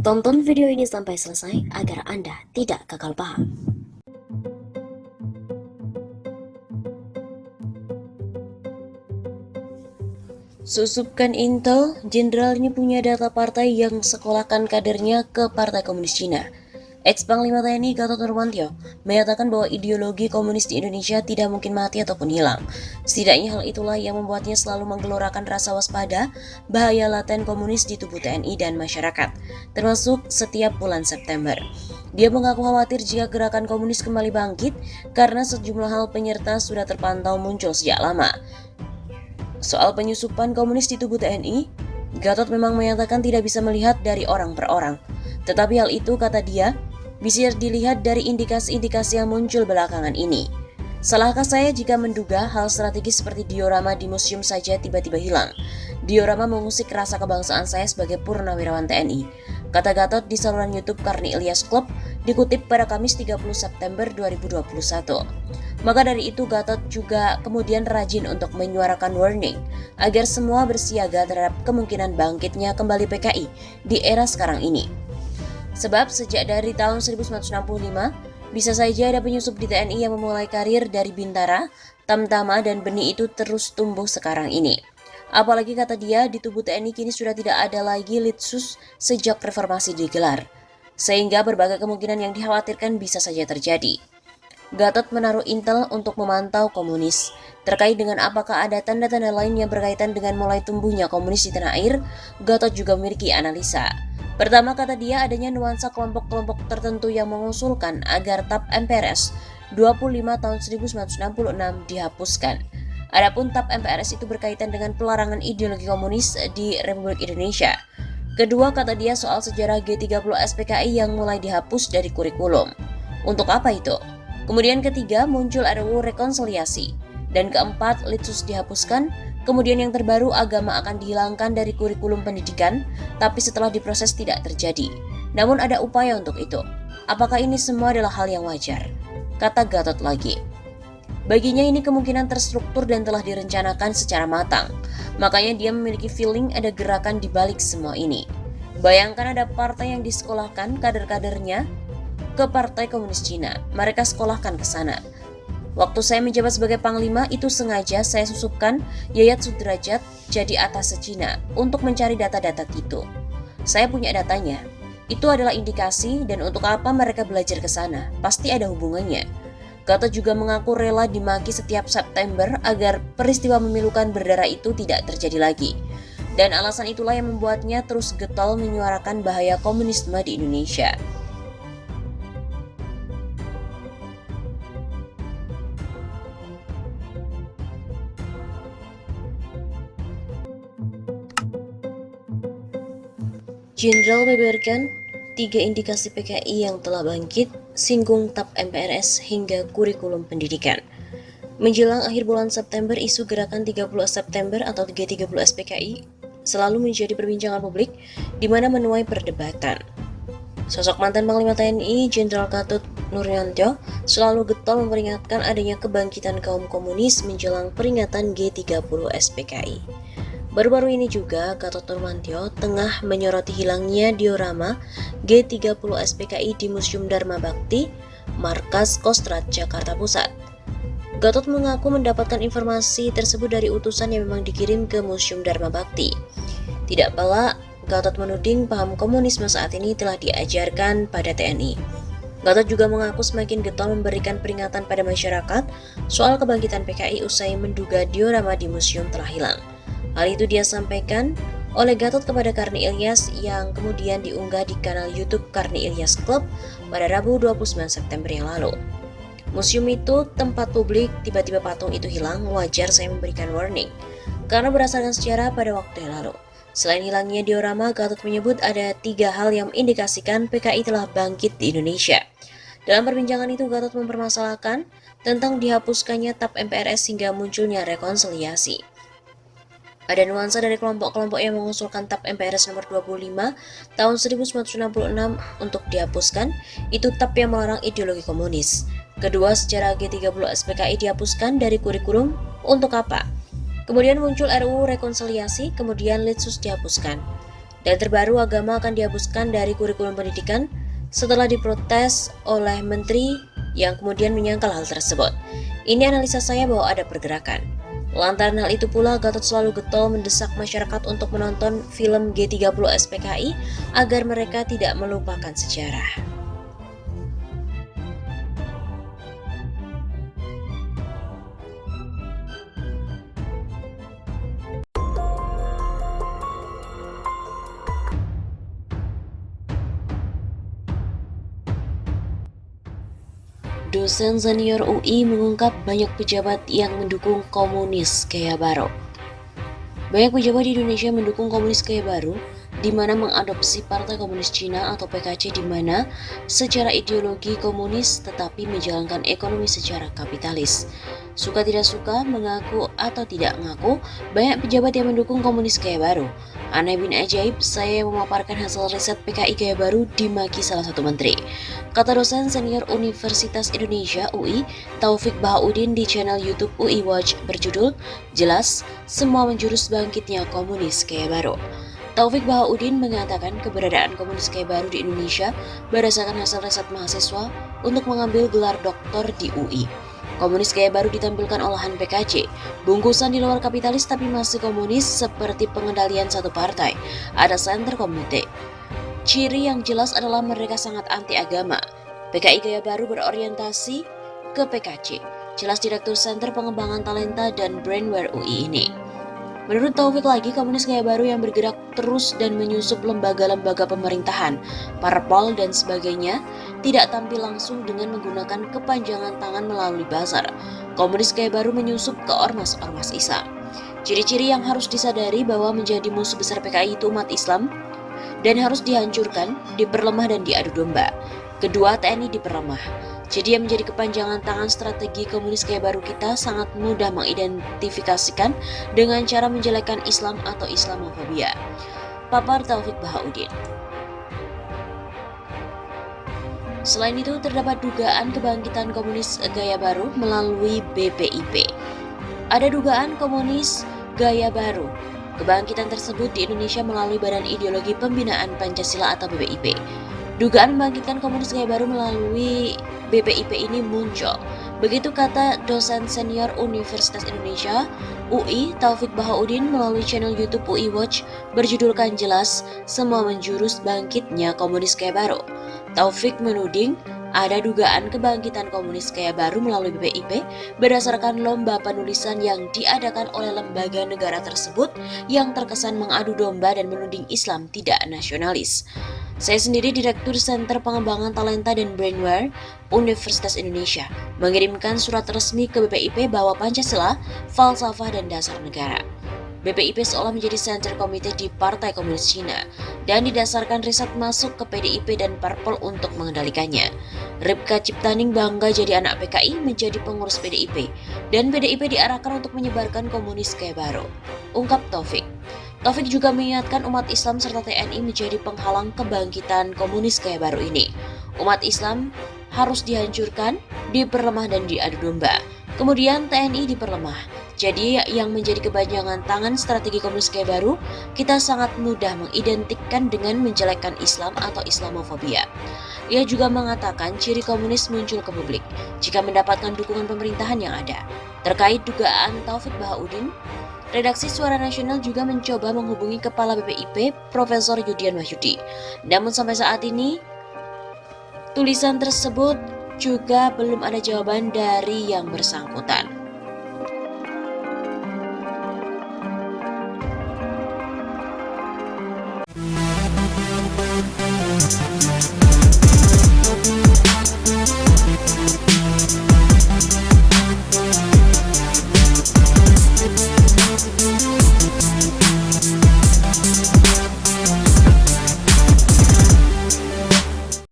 Tonton video ini sampai selesai agar Anda tidak gagal paham. Susupkan Intel, jenderal ini punya data partai yang sekolahkan kadernya ke Partai Komunis Cina. Ex-Panglima TNI Gatot Nurmantio menyatakan bahwa ideologi komunis di Indonesia tidak mungkin mati ataupun hilang. Setidaknya hal itulah yang membuatnya selalu menggelorakan rasa waspada bahaya laten komunis di tubuh TNI dan masyarakat, termasuk setiap bulan September. Dia mengaku khawatir jika gerakan komunis kembali bangkit karena sejumlah hal penyerta sudah terpantau muncul sejak lama. Soal penyusupan komunis di tubuh TNI, Gatot memang menyatakan tidak bisa melihat dari orang per orang. Tetapi hal itu, kata dia, bisa dilihat dari indikasi-indikasi yang muncul belakangan ini. Salahkah saya jika menduga hal strategis seperti diorama di museum saja tiba-tiba hilang? Diorama mengusik rasa kebangsaan saya sebagai purnawirawan TNI, kata Gatot di saluran YouTube Karni Ilyas Club, dikutip pada Kamis 30 September 2021. Maka dari itu Gatot juga kemudian rajin untuk menyuarakan warning agar semua bersiaga terhadap kemungkinan bangkitnya kembali PKI di era sekarang ini. Sebab sejak dari tahun 1965, bisa saja ada penyusup di TNI yang memulai karir dari Bintara, Tamtama, dan benih itu terus tumbuh sekarang ini. Apalagi kata dia, di tubuh TNI kini sudah tidak ada lagi Litsus sejak reformasi digelar. Sehingga berbagai kemungkinan yang dikhawatirkan bisa saja terjadi. Gatot menaruh intel untuk memantau komunis. Terkait dengan apakah ada tanda-tanda lain yang berkaitan dengan mulai tumbuhnya komunis di tanah air, Gatot juga memiliki analisa. Pertama, kata dia, adanya nuansa kelompok-kelompok tertentu yang mengusulkan agar TAP MPRS 25 tahun 1966 dihapuskan. Adapun TAP MPRS itu berkaitan dengan pelarangan ideologi komunis di Republik Indonesia. Kedua, kata dia, soal sejarah G30 SPKI yang mulai dihapus dari kurikulum. Untuk apa itu? Kemudian ketiga, muncul RUU rekonsiliasi. Dan keempat, Litsus dihapuskan. Kemudian yang terbaru, agama akan dihilangkan dari kurikulum pendidikan, tapi setelah diproses tidak terjadi. Namun ada upaya untuk itu. Apakah ini semua adalah hal yang wajar? Kata Gatot lagi. Baginya ini kemungkinan terstruktur dan telah direncanakan secara matang. Makanya dia memiliki feeling ada gerakan di balik semua ini. Bayangkan ada partai yang disekolahkan kader-kadernya ke Partai Komunis Cina. Mereka sekolahkan ke sana. Waktu saya menjabat sebagai Panglima, itu sengaja saya susupkan Yayat Sudrajat jadi atas Cina untuk mencari data-data itu. Saya punya datanya. Itu adalah indikasi dan untuk apa mereka belajar ke sana. Pasti ada hubungannya. Gatot juga mengaku rela dimaki setiap September agar peristiwa memilukan berdarah itu tidak terjadi lagi. Dan alasan itulah yang membuatnya terus getol menyuarakan bahaya komunisme di Indonesia. Jenderal membeberkan 3 indikasi PKI yang telah bangkit, singgung TAP MPRS hingga kurikulum pendidikan. Menjelang akhir bulan September, isu gerakan 30 September atau G30 SPKI selalu menjadi perbincangan publik di mana menuai perdebatan. Sosok mantan Panglima TNI Jenderal Gatot Nurmantio selalu getol memperingatkan adanya kebangkitan kaum komunis menjelang peringatan G30 SPKI. Baru-baru ini juga Gatot Nurmantio tengah menyoroti hilangnya diorama G30 SPKI di Museum Dharma Bakti, Markas Kostrad, Jakarta Pusat. Gatot mengaku mendapatkan informasi tersebut dari utusan yang memang dikirim ke Museum Dharma Bakti. Tidak pelak, Gatot menuding paham komunisme saat ini telah diajarkan pada TNI. Gatot juga mengaku semakin getol memberikan peringatan pada masyarakat soal kebangkitan PKI usai menduga diorama di museum telah hilang. Hal itu dia sampaikan oleh Gatot kepada Karni Ilyas yang kemudian diunggah di kanal YouTube Karni Ilyas Club pada Rabu 29 September yang lalu. Museum itu tempat publik, tiba-tiba patung itu hilang, wajar saya memberikan warning. Karena berdasarkan sejarah pada waktu yang lalu. Selain hilangnya diorama, Gatot menyebut ada 3 hal yang mengindikasikan PKI telah bangkit di Indonesia. Dalam perbincangan itu, Gatot mempermasalahkan tentang dihapuskannya TAP MPRS hingga munculnya rekonsiliasi. Ada nuansa dari kelompok-kelompok yang mengusulkan TAP MPRS nomor 25 tahun 1966 untuk dihapuskan, itu TAP yang melarang ideologi komunis. Kedua, sejarah G30 SPKI dihapuskan dari kurikulum, untuk apa? Kemudian muncul RUU rekonsiliasi, kemudian Litsus dihapuskan. Dan terbaru, agama akan dihapuskan dari kurikulum pendidikan setelah diprotes oleh menteri yang kemudian menyangkal hal tersebut. Ini analisa saya bahwa ada pergerakan. Lantaran hal itu pula, Gatot selalu getol mendesak masyarakat untuk menonton film G30 SPKI agar mereka tidak melupakan sejarah. Dosen senior UI mengungkap banyak pejabat yang mendukung komunis gaya baru. Banyak pejabat di Indonesia mendukung komunis gaya baru, di mana mengadopsi Partai Komunis Cina atau PKC, di mana secara ideologi komunis tetapi menjalankan ekonomi secara kapitalis. Suka tidak suka, mengaku atau tidak mengaku, banyak pejabat yang mendukung komunis gaya baru. Aneh bin ajaib, saya yang memaparkan hasil riset PKI gaya baru dimaki salah satu menteri. Kata dosen senior Universitas Indonesia UI, Taufik Bahaudin di channel YouTube UI Watch berjudul "Jelas Semua Menjurus Bangkitnya Komunis Gaya Baru". Taufik Bahaudin mengatakan keberadaan komunis gaya baru di Indonesia berdasarkan hasil riset mahasiswa untuk mengambil gelar doktor di UI. Komunis gaya baru ditampilkan olahan PKC, bungkusan di luar kapitalis tapi masih komunis seperti pengendalian satu partai, ada center komite. Ciri yang jelas adalah mereka sangat anti agama. PKI gaya baru berorientasi ke PKC, jelas Direktur Center Pengembangan Talenta dan Brandware UI ini. Menurut Taufik lagi, komunis gaya baru yang bergerak terus dan menyusup lembaga-lembaga pemerintahan, parpol dan sebagainya, tidak tampil langsung dengan menggunakan kepanjangan tangan melalui buzzer. Komunis gaya baru menyusup ke ormas-ormas Islam. Ciri-ciri yang harus disadari bahwa menjadi musuh besar PKI itu umat Islam dan harus dihancurkan, diperlemah dan diadu domba. Kedua, TNI diperlemah. Jadi yang menjadi kepanjangan tangan strategi komunis gaya baru kita sangat mudah mengidentifikasikan dengan cara menjelekkan Islam atau Islamofobia. Papar Taufik Bahaudin. Selain itu, terdapat dugaan kebangkitan komunis gaya baru melalui BPIP. Ada dugaan komunis gaya baru. Kebangkitan tersebut di Indonesia melalui Badan Ideologi Pembinaan Pancasila atau BPIP. Dugaan membangkitkan komunis gaya baru melalui BPIP ini muncul. Begitu kata dosen senior Universitas Indonesia UI Taufik Bahaudin melalui channel YouTube UI Watch berjudulkan "Jelas Semua Menjurus Bangkitnya Komunis Gaya Baru". Taufik menuding ada dugaan kebangkitan komunis gaya baru melalui BPIP berdasarkan lomba penulisan yang diadakan oleh lembaga negara tersebut yang terkesan mengadu domba dan menuding Islam tidak nasionalis. Saya sendiri Direktur Center Pengembangan Talenta dan Brandware Universitas Indonesia mengirimkan surat resmi ke BPIP bahwa Pancasila, falsafah dan dasar negara. BPIP seolah menjadi center komite di Partai Komunis Cina dan didasarkan riset masuk ke PDIP dan Parpol untuk mengendalikannya. Ripka Ciptaning bangga jadi anak PKI menjadi pengurus PDIP dan PDIP diarahkan untuk menyebarkan komunis gaya baru, ungkap Taufik. Taufik juga mengingatkan umat Islam serta TNI menjadi penghalang kebangkitan komunis gaya baru ini. Umat Islam harus dihancurkan, diperlemah dan diadu domba. Kemudian TNI diperlemah. Jadi yang menjadi kepanjangan tangan strategi komunis gaya baru, kita sangat mudah mengidentikan dengan menjelekkan Islam atau Islamofobia. Ia juga mengatakan ciri komunis muncul ke publik jika mendapatkan dukungan pemerintahan yang ada. Terkait dugaan Taufik Bahaudin, Redaksi Suara Nasional juga mencoba menghubungi Kepala BPIP Profesor Yudian Wahyudi. Namun sampai saat ini, tulisan tersebut juga belum ada jawaban dari yang bersangkutan.